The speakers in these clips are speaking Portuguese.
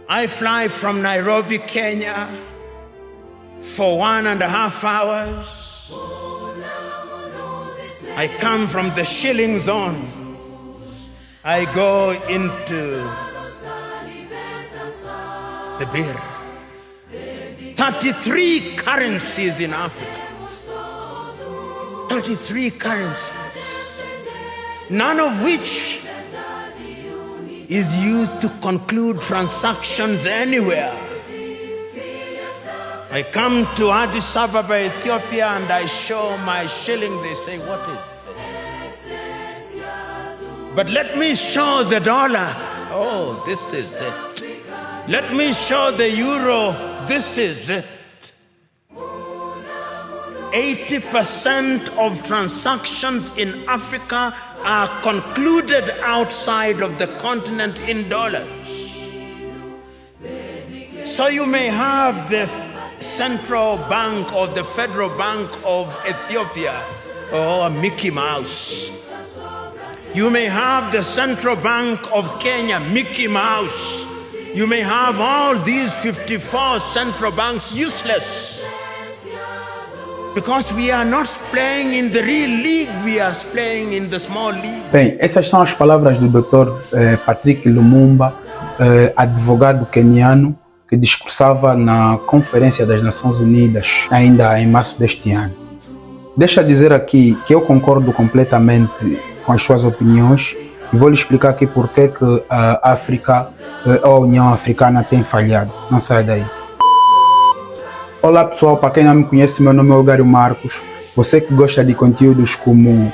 I fly from Nairobi, Kenya for 1.5 hours. I come from the shilling zone. I go into the birr. 33 currencies in Africa. 33 currencies. None of which is used to conclude transactions anywhere. I come to Addis Ababa, Ethiopia, and I show my shilling. They say, what is this? But let me show the dollar. Oh, this is it. Let me show the euro. This is it. 80% of transactions in Africa are concluded outside of the continent in dollars. So you may have the Central Bank or the Federal Bank of Ethiopia, or Mickey Mouse. You may have the Central Bank of Kenya, Mickey Mouse. You may have all these 54 central banks useless. Because we are not playing in the real league, we are playing in the small league. Bem, essas são as palavras do Dr. Patrick Lumumba, advogado queniano, que discursava na Conferência das Nações Unidas, ainda em março deste ano. Deixa eu dizer aqui que eu concordo completamente com as suas opiniões e vou lhe explicar aqui por que a África, a União Africana tem falhado. Não sai daí. Olá pessoal, para quem não me conhece, meu nome é Ogário Marcos. Você que gosta de conteúdos como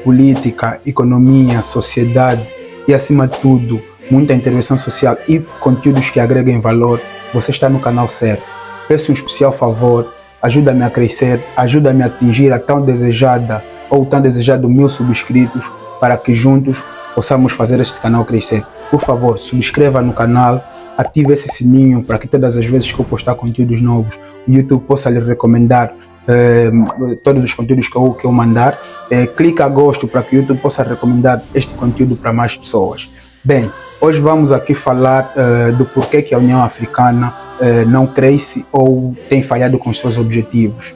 política, economia, sociedade e acima de tudo, muita intervenção social e conteúdos que agreguem valor, você está no canal certo. Peço um especial favor, ajuda-me a crescer, ajuda-me a atingir a tão desejada ou tão desejado 1000 subscritos para que juntos possamos fazer este canal crescer. Por favor, subscreva no canal, ative esse sininho para que todas as vezes que eu postar conteúdos novos, o YouTube possa lhe recomendar todos os conteúdos que eu mandar. Clica a gosto para que o YouTube possa recomendar este conteúdo para mais pessoas. Bem, hoje vamos aqui falar do porquê que a União Africana não cresce ou tem falhado com seus objetivos.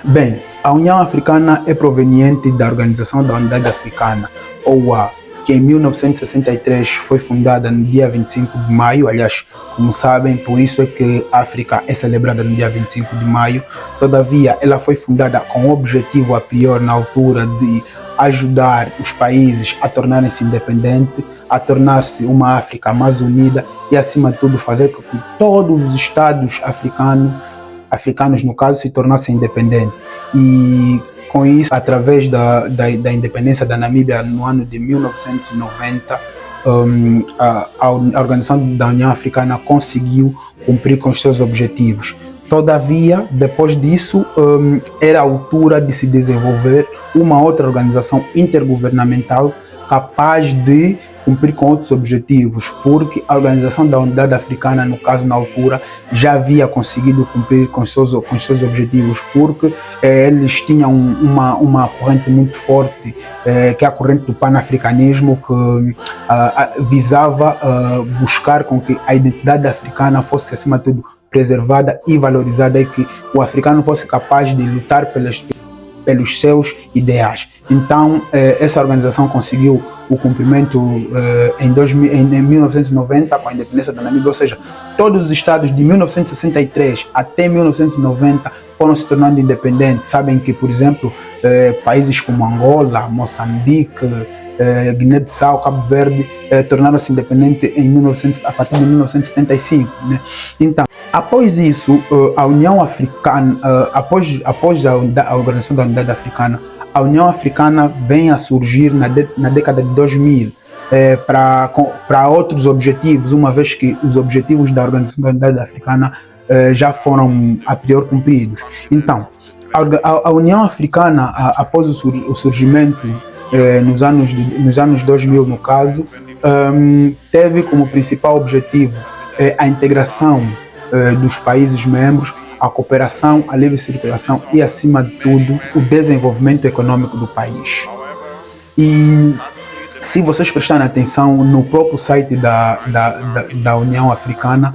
Bem, a União Africana é proveniente da Organização da Unidade Africana, OUA, que em 1963 foi fundada no dia 25 de maio, aliás, como sabem, por isso é que a África é celebrada no dia 25 de maio. Todavia, ela foi fundada com o objetivo a priori na altura de ajudar os países a tornarem-se independentes, a tornar-se uma África mais unida e, acima de tudo, fazer com que todos os estados africanos no caso, se tornassem independentes. E com isso, através da independência da Namíbia no ano de 1990, a Organização da União Africana conseguiu cumprir com os seus objetivos. Todavia, depois disso, era a altura de se desenvolver uma outra organização intergovernamental capaz de cumprir com outros objetivos, porque a Organização da Unidade Africana, no caso, na altura, já havia conseguido cumprir com seus objetivos, porque eles tinham uma corrente muito forte, que é a corrente do panafricanismo, que visava buscar com que a identidade africana fosse, acima de tudo, preservada e valorizada, e que o africano fosse capaz de lutar pelos seus ideais. Então, essa organização conseguiu o cumprimento em 1990, com a independência da Namíbia, ou seja, todos os estados de 1963 até 1990 foram se tornando independentes. Sabem que, por exemplo, países como Angola, Moçambique, Guiné-Bissau, Cabo Verde tornaram-se independentes a partir de 1975. Né? Então, após isso, a União Africana, após a Organização da Unidade Africana, a União Africana vem a surgir na década de 2000 para outros objetivos, uma vez que os objetivos da Organização da Unidade Africana já foram a priori cumpridos. Então, a União Africana, após o surgimento nos anos 2000, no caso, teve como principal objetivo a integração dos países membros, a cooperação, a livre circulação e, acima de tudo, o desenvolvimento econômico do país. E Se vocês prestarem atenção no próprio site da União Africana,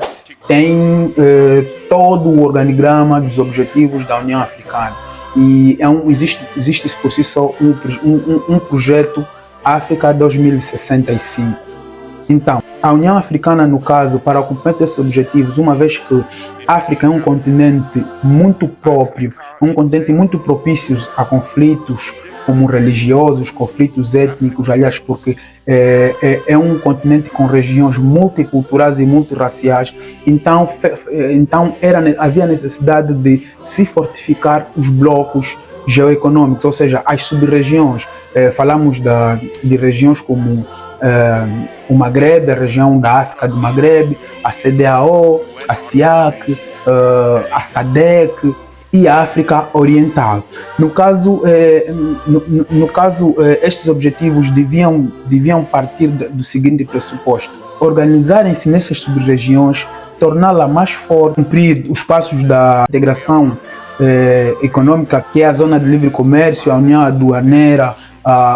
tem todo o organigrama dos objetivos da União Africana. E existe por si só um projeto África 2065. Então, a União Africana, no caso, para o cumprimento desses objetivos, uma vez que a África é um continente muito próprio, um continente muito propício a conflitos como religiosos, conflitos étnicos, aliás, porque é um continente com regiões multiculturais e multirraciais, então havia necessidade de se fortificar os blocos geoeconômicos, ou seja, as sub-regiões. Falamos de regiões como o Maghreb, a região da África do Maghreb, a CEDEAO, a SIAC, a SADC e a África Oriental. No caso, estes objetivos deviam partir do seguinte pressuposto: organizarem-se nessas sub-regiões, torná-la mais forte, cumprir os passos da integração econômica, que é a zona de livre comércio, a união aduaneira,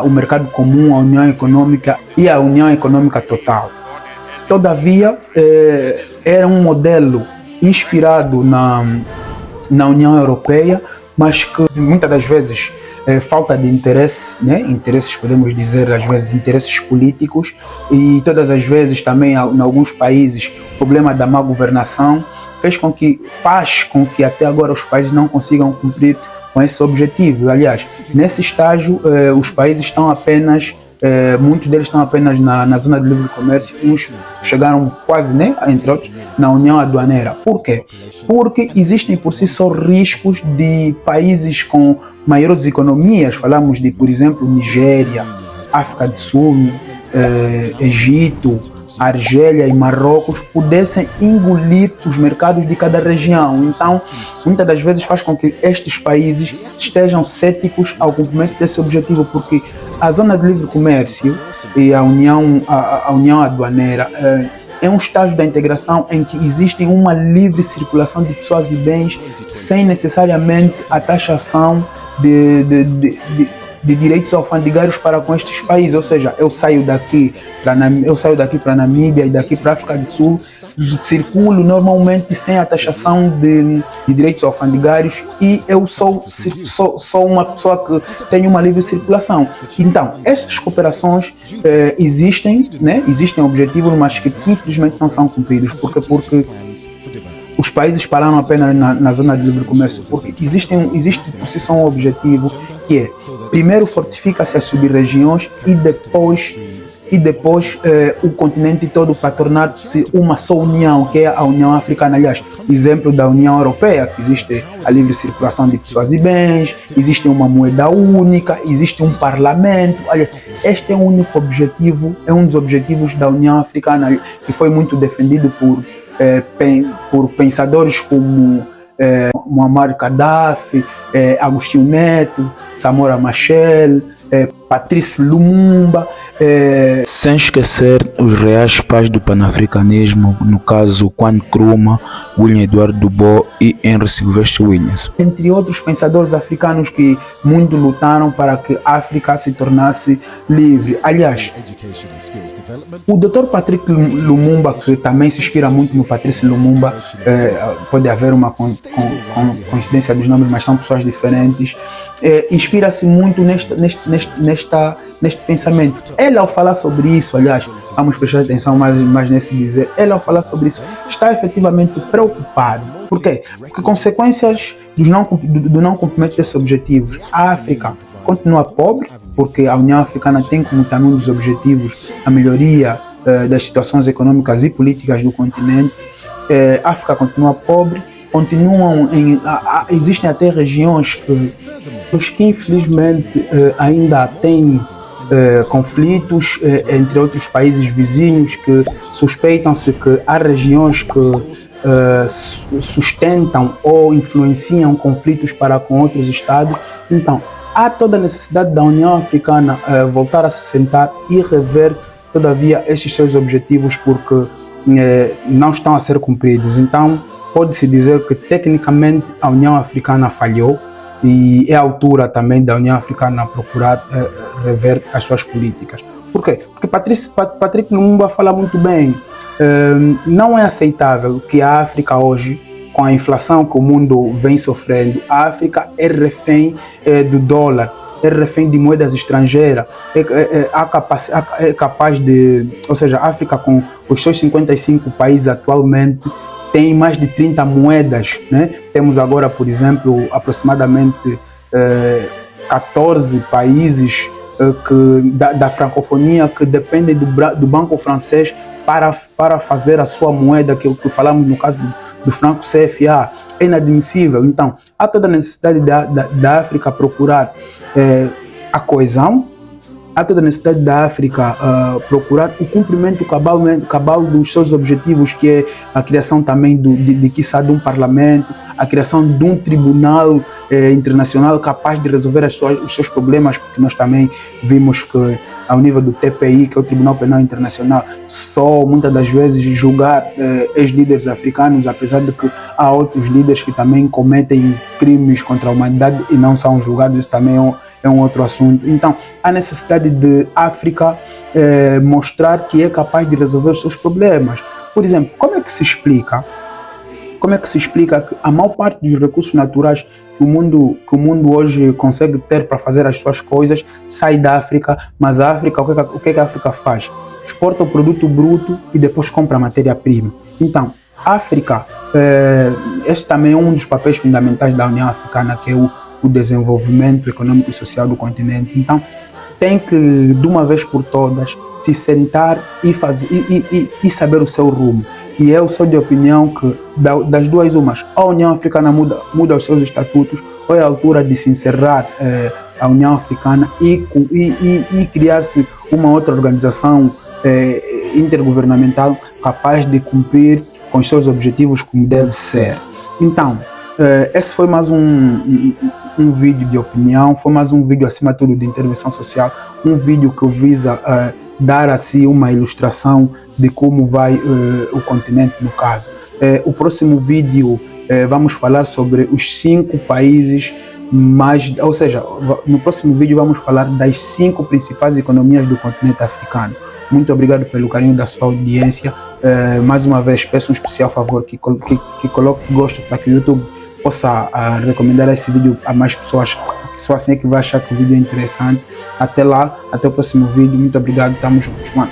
o mercado comum, a união econômica e a união econômica total. Todavia, era um modelo inspirado na União Europeia, mas que muitas das vezes falta de interesse, né? Interesses, podemos dizer, às vezes interesses políticos, e todas as vezes também em alguns países o problema da má governação faz com que até agora os países não consigam cumprir com esses objetivos. Aliás, nesse estágio, os países estão apenas, muitos deles estão apenas na zona de livre comércio, uns chegaram quase, né, entre outros, na União Aduaneira. Por quê? Porque existem por si só riscos de países com maiores economias, falamos de, por exemplo, Nigéria, África do Sul, Egito, Argélia e Marrocos, pudessem engolir os mercados de cada região. Então, muitas das vezes faz com que estes países estejam céticos ao cumprimento desse objetivo, porque a zona de livre comércio e a união aduaneira é um estágio da integração em que existe uma livre circulação de pessoas e bens sem necessariamente a taxação de direitos alfandegários para com estes países. Ou seja, eu saio daqui para Namíbia e daqui para a África do Sul, circulo normalmente sem a taxação de direitos alfandegários, e eu sou uma pessoa que tem uma livre circulação. Então, essas cooperações existem, né? Existem objetivos, mas que infelizmente não são cumpridos. Porque os países pararam apenas na zona de livre comércio, porque existe por si só um objetivo, que é, primeiro fortifica-se as sub-regiões e depois o continente todo, para tornar-se uma só união, que é a União Africana. Aliás, exemplo da União Europeia, que existe a livre circulação de pessoas e bens, existe uma moeda única, existe um parlamento. Aliás, este é um único objetivo, é um dos objetivos da União Africana, que foi muito defendido por pensadores como Muammar Gaddafi, Agostinho Neto, Samora Machel, Patrice Lumumba, sem esquecer os reais pais do panafricanismo, no caso Kwame Nkrumah, William Eduardo Dubois e Henry Sylvestre Williams, entre outros pensadores africanos que muito lutaram para que a África se tornasse livre. Aliás, o Dr. Patrick Lumumba, que também se inspira muito no Patrice Lumumba, pode haver uma coincidência dos nomes, mas são pessoas diferentes, inspira-se muito neste pensamento. Ele, ao falar sobre isso, aliás, vamos prestar atenção mais nesse dizer, ele, ao falar sobre isso, está efetivamente preocupado. Por quê? Porque consequências do não cumprimento desses objetivos, a África continua pobre, porque a União Africana tem como também um dos objetivos a melhoria das situações econômicas e políticas do continente. A África continua pobre, existem até regiões que infelizmente ainda têm conflitos entre outros países vizinhos, que suspeitam-se que há regiões que sustentam ou influenciam conflitos para com outros estados. Então, há toda a necessidade da União Africana voltar a se sentar e rever, todavia, estes seus objetivos, porque não estão a ser cumpridos. Então, pode-se dizer que, tecnicamente, a União Africana falhou, e é a altura também da União Africana procurar rever as suas políticas. Por quê? Porque Patrick Lumumba fala muito bem. Não é aceitável que a África hoje, com a inflação que o mundo vem sofrendo, a África é refém do dólar, é refém de moedas estrangeiras, é capaz de... Ou seja, a África com os seus 55 países atualmente tem mais de 30 moedas, né? Temos agora, por exemplo, aproximadamente 14 países da francofonia que dependem do banco francês para fazer a sua moeda, que falamos no caso do franco CFA. É inadmissível. Então, há toda a necessidade da África procurar a coesão, há toda a necessidade da África procurar o cumprimento cabal dos seus objetivos, que é a criação também de um parlamento, a criação de um tribunal internacional capaz de resolver os seus problemas, porque nós também vimos que ao nível do TPI, que é o Tribunal Penal Internacional, só muitas das vezes julgar ex-líderes africanos, apesar de que há outros líderes que também cometem crimes contra a humanidade e não são julgados. Isso também é um outro assunto. Então, há necessidade de África mostrar que é capaz de resolver os seus problemas. Por exemplo, como é que se explica que a maior parte dos recursos naturais que o mundo hoje consegue ter para fazer as suas coisas sai da África, mas a África, o que a África faz? Exporta o produto bruto e depois compra a matéria-prima. Então, a África, este também é um dos papéis fundamentais da União Africana, que é o desenvolvimento econômico e social do continente. Então, tem que, de uma vez por todas, se sentar e saber o seu rumo. E eu sou de opinião que, das duas umas, a União Africana muda os seus estatutos, ou é a altura de se encerrar a União Africana e criar-se uma outra organização intergovernamental capaz de cumprir com os seus objetivos como deve ser. Então, esse foi mais um vídeo de opinião, foi mais um vídeo, acima de tudo, de intervenção social, um vídeo que visa dar assim uma ilustração de como vai o continente no caso. O próximo vídeo vamos falar sobre os 5 países mais, ou seja, no próximo vídeo vamos falar das 5 principais economias do continente africano. Muito obrigado pelo carinho da sua audiência. Mais uma vez peço um especial favor que coloque gosto para que o YouTube possa recomendar esse vídeo a mais pessoas, só assim é que vai achar que o vídeo é interessante. Até lá, até o próximo vídeo. Muito obrigado, tamo juntos, mano.